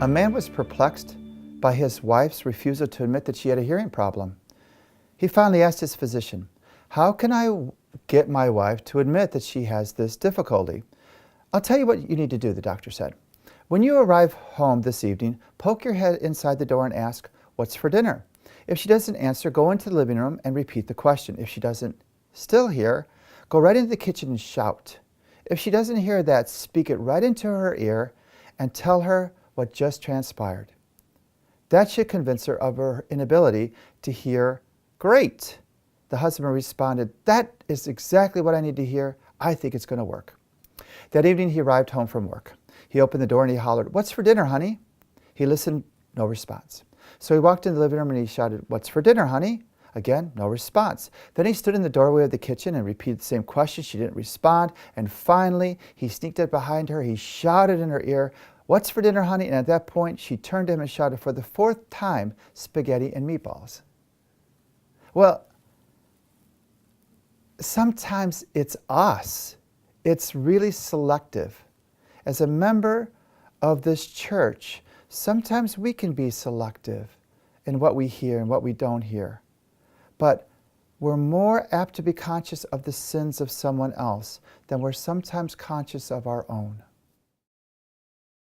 A man was perplexed by his wife's refusal to admit that she had a hearing problem. He finally asked his physician, "How can I get my wife to admit that she has this difficulty?" "I'll tell you what you need to do," the doctor said. "When you arrive home this evening, poke your head inside the door and ask, 'What's for dinner?' If she doesn't answer, go into the living room and repeat the question. If she doesn't still hear, go right into the kitchen and shout. If she doesn't hear that, speak it right into her ear and tell her what just transpired. That should convince her of her inability to hear." "Great!" The husband responded, "That is exactly what I need to hear. I think it's going to work." That evening he arrived home from work. He opened the door and he hollered, "What's for dinner, honey?" He listened, no response. So he walked into the living room and he shouted, "What's for dinner, honey?" Again, no response. Then he stood in the doorway of the kitchen and repeated the same question. She didn't respond. And finally, he sneaked up behind her. He shouted in her ear, "What's for dinner, honey?" And at that point, she turned to him and shouted for the fourth time, "Spaghetti and meatballs." Well, sometimes it's us. It's really selective. As a member of this church, sometimes we can be selective in what we hear and what we don't hear. But we're more apt to be conscious of the sins of someone else than we're sometimes conscious of our own.